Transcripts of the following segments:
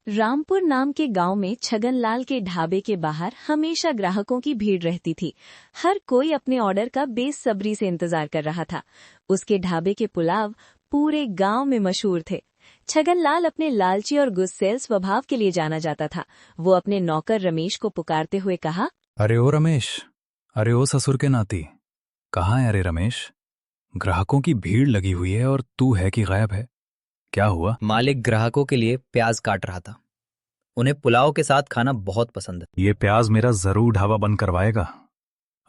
रामपुर नाम के गांव में छगनलाल के ढाबे के बाहर हमेशा ग्राहकों की भीड़ रहती थी। हर कोई अपने ऑर्डर का बेसब्री से इंतजार कर रहा था। उसके ढाबे के पुलाव पूरे गांव में मशहूर थे। छगनलाल अपने लालची और गुस्सैल स्वभाव के लिए जाना जाता था। वो अपने नौकर रमेश को पुकारते हुए कहा, अरे ओ रमेश, अरे ओ ससुर के नाती, कहाँ है? अरे रमेश, ग्राहकों की भीड़ लगी हुई है और तू है कि गायब है? क्या हुआ? मालिक ग्राहकों के लिए प्याज काट रहा था। उन्हें पुलाव के साथ खाना बहुत पसंद है। ये प्याज मेरा जरूर ढाबा बंद करवाएगा।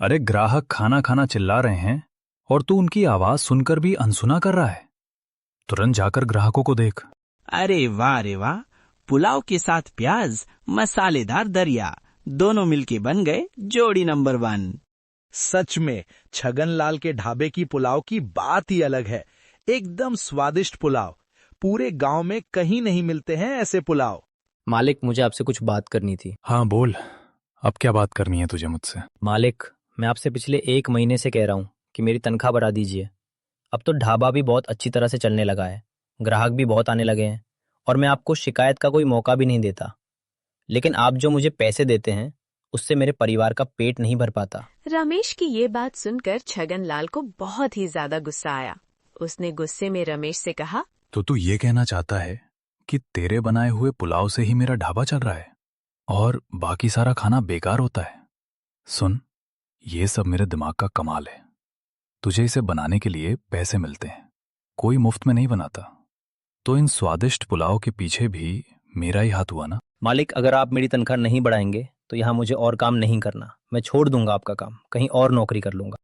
अरे ग्राहक खाना खाना चिल्ला रहे हैं और तू उनकी आवाज सुनकर भी अनसुना कर रहा है। तुरंत जाकर ग्राहकों को देख। अरे वाह, पुलाव के साथ प्याज, मसालेदार दरिया, दोनों मिलके बन गए जोड़ी नंबर 1। सच में छगनलाल के ढाबे की पुलाव की बात ही अलग है। एकदम स्वादिष्ट पुलाव। पूरे गांव में कहीं नहीं मिलते हैं ऐसे पुलाव। मालिक, मुझे आपसे कुछ बात करनी थी। हाँ बोल, अब क्या बात करनी है तुझे मुझसे? मालिक, मैं आपसे पिछले 1 महीने से कह रहा हूँ कि मेरी तनख्वाह बढ़ा दीजिए। अब तो ढाबा भी बहुत अच्छी तरह से चलने लगा है, ग्राहक भी बहुत आने लगे हैं और मैं आपको शिकायत का कोई मौका भी नहीं देता। लेकिन आप जो मुझे पैसे देते हैं उससे मेरे परिवार का पेट नहीं भर पाता। रमेश की ये बात सुनकर छगनलाल को बहुत ही ज्यादा गुस्सा आया। उसने गुस्से में रमेश से कहा, तो तू ये कहना चाहता है कि तेरे बनाए हुए पुलाव से ही मेरा ढाबा चल रहा है और बाकी सारा खाना बेकार होता है? सुन, ये सब मेरे दिमाग का कमाल है। तुझे इसे बनाने के लिए पैसे मिलते हैं, कोई मुफ्त में नहीं बनाता। तो इन स्वादिष्ट पुलाव के पीछे भी मेरा ही हाथ हुआ ना? मालिक, अगर आप मेरी तनख्वाह नहीं बढ़ाएंगे तो यहाँ मुझे और काम नहीं करना। मैं छोड़ दूंगा आपका काम, कहीं और नौकरी कर लूंगा।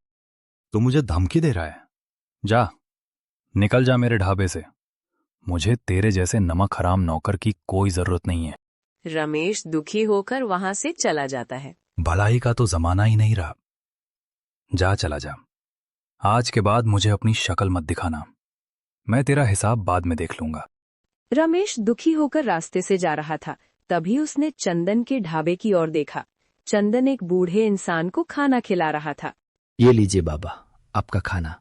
तो मुझे धमकी दे रहा है? जा, निकल जा मेरे ढाबे से। मुझे तेरे जैसे नमक हराम नौकर की कोई जरूरत नहीं है। रमेश दुखी होकर वहां से चला जाता है। भलाई का तो जमाना ही नहीं रहा। जा, चला जा। आज के बाद मुझे अपनी शक्ल मत दिखाना। मैं तेरा हिसाब बाद में देख लूंगा। रमेश दुखी होकर रास्ते से जा रहा था। तभी उसने चंदन के ढाबे की ओर देखा। चंदन एक बूढ़े इंसान को खाना खिला रहा था। ये लीजिए बाबा, आपका खाना।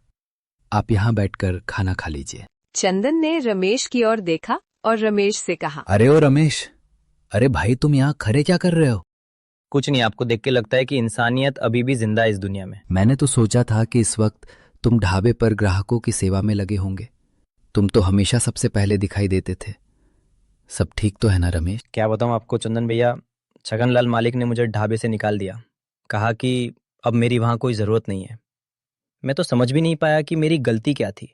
आप यहाँ बैठकर खाना खा लीजिए। चंदन ने रमेश की ओर देखा और रमेश से कहा, अरे ओ रमेश, अरे भाई तुम यहाँ खड़े क्या कर रहे हो? कुछ नहीं, आपको देख के लगता है कि इंसानियत अभी भी जिंदा है इस दुनिया में। मैंने तो सोचा था कि इस वक्त तुम ढाबे पर ग्राहकों की सेवा में लगे होंगे। तुम तो हमेशा सबसे पहले दिखाई देते थे। सब ठीक तो है ना रमेश? क्या बताऊं आपको चंदन भैया, छगनलाल मालिक ने मुझे ढाबे से निकाल दिया। कहा कि अब मेरी वहां कोई ज़रूरत नहीं है। मैं तो समझ भी नहीं पाया कि मेरी गलती क्या थी।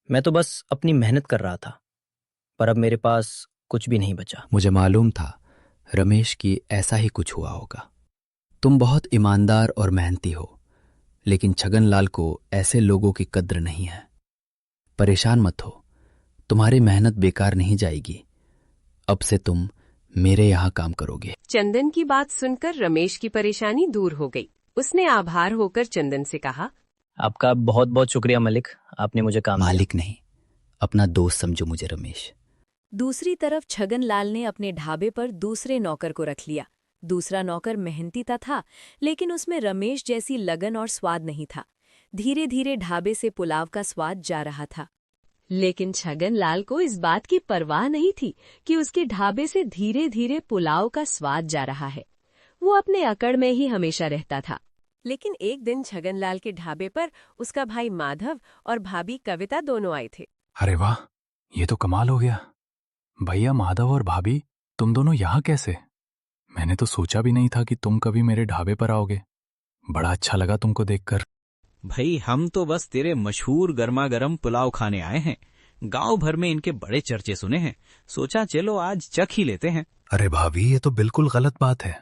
मैं तो बस अपनी मेहनत कर रहा था, पर अब मेरे पास कुछ भी नहीं बचा। मुझे मालूम था रमेश की ऐसा ही कुछ हुआ होगा। तुम बहुत ईमानदार और मेहनती हो, लेकिन छगनलाल को ऐसे लोगों की कद्र नहीं है। परेशान मत हो, तुम्हारी मेहनत बेकार नहीं जाएगी। अब से तुम मेरे यहाँ काम करोगे। चंदन की बात सुनकर रमेश की परेशानी दूर हो गई। उसने आभार होकर चंदन से कहा, आपका बहुत बहुत शुक्रिया मालिक, आपने मुझे काम दिया। मालिक नहीं, अपना दोस्त समझो मुझे रमेश। दूसरी तरफ छगनलाल ने अपने ढाबे पर दूसरे नौकर को रख लिया। दूसरा नौकर मेहनती था, लेकिन उसमें रमेश जैसी लगन और स्वाद नहीं था। धीरे धीरे ढाबे से पुलाव का स्वाद जा रहा था, लेकिन छगनलाल को इस बात की परवाह नहीं थी कि उसके ढाबे से धीरे धीरे पुलाव का स्वाद जा रहा है। वो अपने अकड़ में ही हमेशा रहता था। लेकिन एक दिन छगनलाल के ढाबे पर उसका भाई माधव और भाभी कविता दोनों आए थे। अरे वाह, ये तो कमाल हो गया। भैया माधव और भाभी, तुम दोनों यहाँ कैसे? मैंने तो सोचा भी नहीं था कि तुम कभी मेरे ढाबे पर आओगे। बड़ा अच्छा लगा तुमको देखकर। भाई हम तो बस तेरे मशहूर गर्मा गर्म पुलाव खाने आए हैं। गांव भर में इनके बड़े चर्चे सुने हैं, सोचा चलो आज चख ही लेते हैं। अरे भाभी, ये तो बिल्कुल गलत बात है।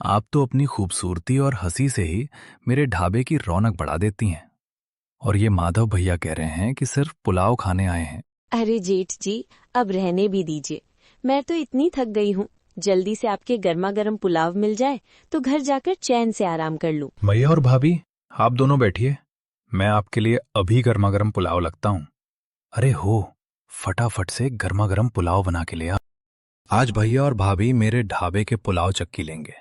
आप तो अपनी खूबसूरती और हंसी से ही मेरे ढाबे की रौनक बढ़ा देती हैं। और ये माधव भैया कह रहे हैं कि सिर्फ पुलाव खाने आए हैं। अरे जेठ जी, अब रहने भी दीजिए। मैं तो इतनी थक गई हूँ, जल्दी से आपके गर्मा गर्म पुलाव मिल जाए तो घर जाकर चैन से आराम कर लूं। भैया और भाभी, आप दोनों बैठिए, मैं आपके लिए अभी गर्मा गर्म पुलाव लगता हूँ। अरे हो, फटाफट से गर्मा गर्म पुलाव बना के ले आ। आज भैया और भाभी मेरे ढाबे के पुलाव चक्की लेंगे।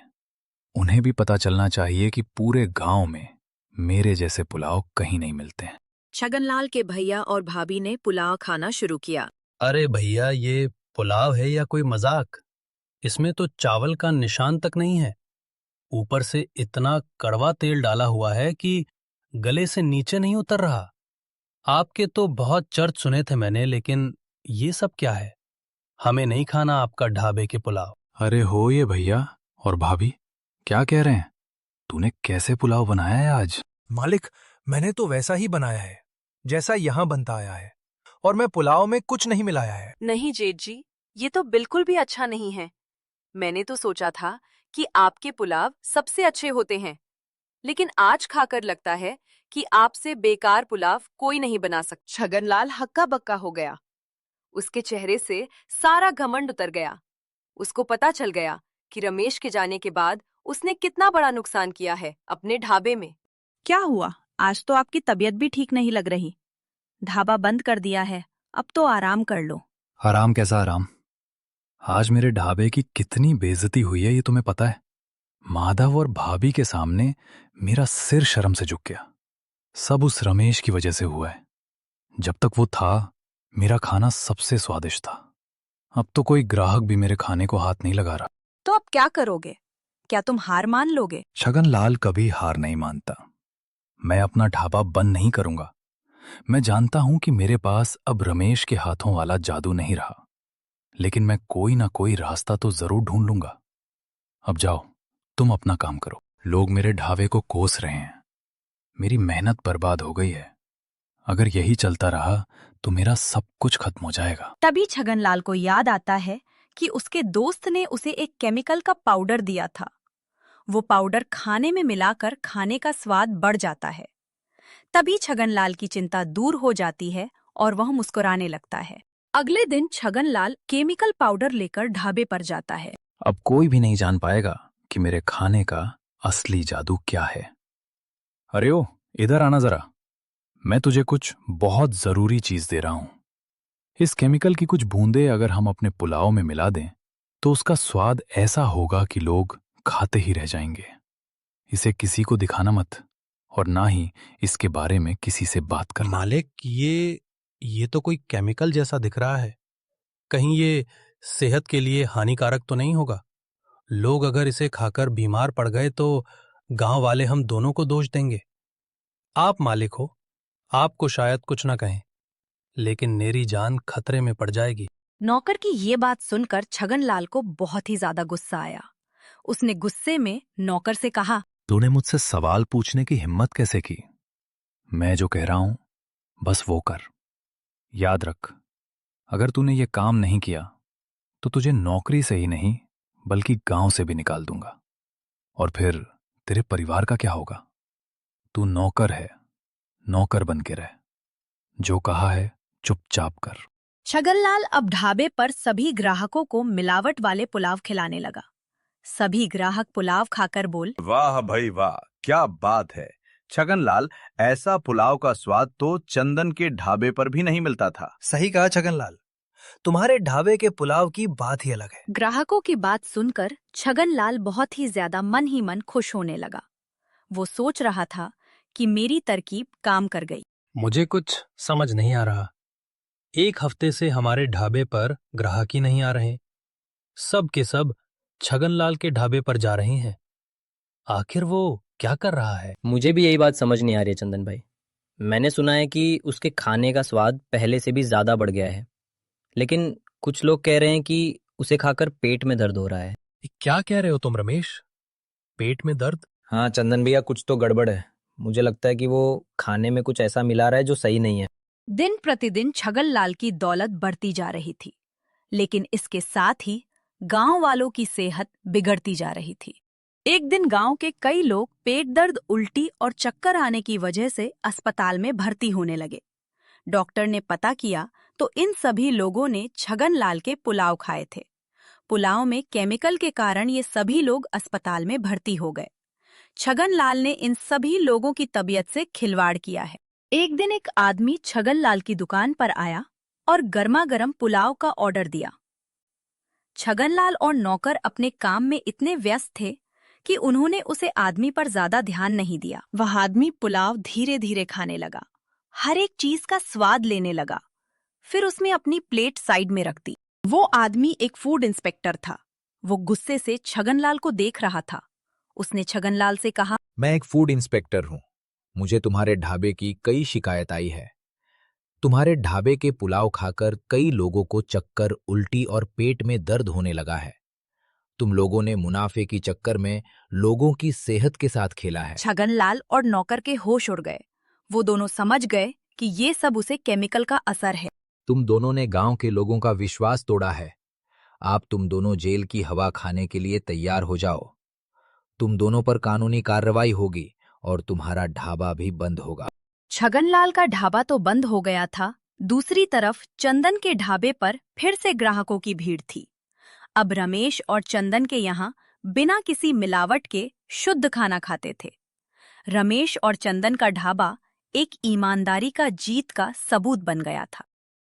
उन्हें भी पता चलना चाहिए कि पूरे गांव में मेरे जैसे पुलाव कहीं नहीं मिलते हैं। छगनलाल के भैया और भाभी ने पुलाव खाना शुरू किया। अरे भैया, ये पुलाव है या कोई मजाक? इसमें तो चावल का निशान तक नहीं है। ऊपर से इतना कड़वा तेल डाला हुआ है कि गले से नीचे नहीं उतर रहा। आपके तो बहुत चर्च सुने थे मैंने, लेकिन ये सब क्या है? हमें नहीं खाना आपका ढाबे के पुलाव। अरे हो ये भैया और भाभी, क्या कह रहे हैं? तूने कैसे पुलाव बनाया है आज? मालिक, मैंने तो वैसा ही बनाया है जैसा यहाँ बनता आया है, और मैं पुलाव में कुछ नहीं मिलाया है। नहीं जेठ जी, ये तो बिल्कुल भी अच्छा नहीं है। मैंने तो सोचा था कि आपके पुलाव सबसे अच्छे होते हैं, लेकिन आज खाकर लगता है कि आपसे बेकार पुलाव कोई नहीं बना सकता। छगनलाल हक्का बक्का हो गया। उसके चेहरे से सारा घमंड उतर गया। उसको पता चल गया कि रमेश के जाने के बाद उसने कितना बड़ा नुकसान किया है अपने ढाबे में। क्या हुआ? आज तो आपकी तबीयत भी ठीक नहीं लग रही। ढाबा बंद कर दिया है, अब तो आराम कर लो। आराम कैसा आराम? आज मेरे ढाबे की कितनी बेइज्जती हुई है ये तुम्हें पता है? माधव और भाभी के सामने मेरा सिर शर्म से झुक गया। सब उस रमेश की वजह से हुआ है। जब तक वो था मेरा खाना सबसे स्वादिष्ट था। अब तो कोई ग्राहक भी मेरे खाने को हाथ नहीं लगा रहा। तो अब क्या करोगे? क्या तुम हार मान लोगे? छगनलाल कभी हार नहीं मानता। मैं अपना ढाबा बंद नहीं करूंगा। मैं जानता हूं कि मेरे पास अब रमेश के हाथों वाला जादू नहीं रहा, लेकिन मैं कोई ना कोई रास्ता तो जरूर ढूंढ लूंगा। अब जाओ, तुम अपना काम करो। लोग मेरे ढाबे को कोस रहे हैं। मेरी मेहनत बर्बाद हो गई है। अगर यही चलता रहा तो मेरा सब कुछ खत्म हो जाएगा। तभी छगनलाल को याद आता है कि उसके दोस्त ने उसे एक केमिकल का पाउडर दिया था। वो पाउडर खाने में मिलाकर खाने का स्वाद बढ़ जाता है। तभी छगनलाल की चिंता दूर हो जाती है और वह मुस्कुराने लगता है। अगले दिन छगनलाल केमिकल पाउडर लेकर ढाबे पर जाता है। अब कोई भी नहीं जान पाएगा कि मेरे खाने का असली जादू क्या है। अरे ओ, इधर आना जरा। मैं तुझे कुछ बहुत जरूरी चीज दे रहा हूं। इस केमिकल की कुछ बूंदें अगर हम अपने पुलाव में मिला दें तो उसका स्वाद ऐसा होगा कि लोग खाते ही रह जाएंगे। इसे किसी को दिखाना मत, और ना ही इसके बारे में किसी से बात करना। मालिक, ये तो कोई केमिकल जैसा दिख रहा है। कहीं ये सेहत के लिए हानिकारक तो नहीं होगा? लोग अगर इसे खाकर बीमार पड़ गए तो गांव वाले हम दोनों को दोष देंगे। आप मालिक हो, आपको शायद कुछ ना कहें, लेकिन मेरी जान खतरे में पड़ जाएगी। नौकर की ये बात सुनकर छगनलाल को बहुत ही ज्यादा गुस्सा आया। उसने गुस्से में नौकर से कहा, तूने मुझसे सवाल पूछने की हिम्मत कैसे की? मैं जो कह रहा हूं बस वो कर। याद रख, अगर तूने ये काम नहीं किया तो तुझे नौकरी से ही नहीं बल्कि गांव से भी निकाल दूंगा। और फिर तेरे परिवार का क्या होगा? तू नौकर है, नौकर बन के रह। जो कहा है चुपचाप कर। छगनलाल अब ढाबे पर सभी ग्राहकों को मिलावट वाले पुलाव खिलाने लगा। सभी ग्राहक पुलाव खाकर बोल, वाह भाई वाह, क्या बात है छगनलाल, ऐसा पुलाव का स्वाद तो चंदन के ढाबे पर भी नहीं मिलता था। सही कहा छगनलाल, तुम्हारे ढाबे के पुलाव की बात ही अलग है। ग्राहकों की बात सुनकर छगनलाल बहुत ही ज्यादा मन ही मन खुश होने लगा। वो सोच रहा था कि मेरी तरकीब काम कर गई। मुझे कुछ समझ नहीं आ रहा। एक हफ्ते से हमारे ढाबे पर ग्राहक ही नहीं आ रहे। सब के सब छगनलाल के ढाबे पर जा रहे हैं। आखिर वो क्या कर रहा है? मुझे भी यही बात समझ नहीं आ रही है चंदन भाई। मैंने सुना है कि उसके खाने का स्वाद पहले से भी ज्यादा बढ़ गया है, लेकिन कुछ लोग कह रहे हैं कि उसे खाकर पेट में दर्द हो रहा है। क्या कह रहे हो तुम रमेश? पेट में दर्द? हाँ चंदन भैया, कुछ तो गड़बड़ है। मुझे लगता है कि वो खाने में कुछ ऐसा मिला रहा है जो सही नहीं है। दिन प्रतिदिन छगनलाल की दौलत बढ़ती जा रही थी, लेकिन इसके साथ ही गांव वालों की सेहत बिगड़ती जा रही थी। एक दिन गांव के कई लोग पेट दर्द, उल्टी और चक्कर आने की वजह से अस्पताल में भर्ती होने लगे। डॉक्टर ने पता किया तो इन सभी लोगों ने छगनलाल के पुलाव खाए थे। पुलाव में केमिकल के कारण ये सभी लोग अस्पताल में भर्ती हो गए। छगनलाल ने इन सभी लोगों की तबीयत से खिलवाड़ किया है। एक दिन एक आदमी छगनलाल की दुकान पर आया और गर्मा गर्म पुलाव का ऑर्डर दिया। छगनलाल और नौकर अपने काम में इतने व्यस्त थे कि उन्होंने उसे आदमी पर ज्यादा ध्यान नहीं दिया। वह आदमी पुलाव धीरे धीरे खाने लगा, हर एक चीज का स्वाद लेने लगा। फिर उसने अपनी प्लेट साइड में रख दी। वो आदमी एक फूड इंस्पेक्टर था। वो गुस्से से छगनलाल को देख रहा था। उसने छगनलाल से कहा, मैं एक फूड इंस्पेक्टर हूं। मुझे तुम्हारे ढाबे की कई शिकायत आई है। तुम्हारे ढाबे के पुलाव खाकर कई लोगों को चक्कर, उल्टी और पेट में दर्द होने लगा है। तुम लोगों ने मुनाफे की चक्कर में लोगों की सेहत के साथ खेला है। छगनलाल और नौकर के होश उड़ गए। वो दोनों समझ गए कि ये सब उसे केमिकल का असर है। तुम दोनों ने गांव के लोगों का विश्वास तोड़ा है। आप तुम दोनों जेल की हवा खाने के लिए तैयार हो जाओ। तुम दोनों पर कानूनी कार्रवाई होगी और तुम्हारा ढाबा भी बंद होगा। छगनलाल का ढाबा तो बंद हो गया था, दूसरी तरफ चंदन के ढाबे पर फिर से ग्राहकों की भीड़ थी। अब रमेश और चंदन के यहाँ बिना किसी मिलावट के शुद्ध खाना खाते थे। रमेश और चंदन का ढाबा एक ईमानदारी का जीत का सबूत बन गया था।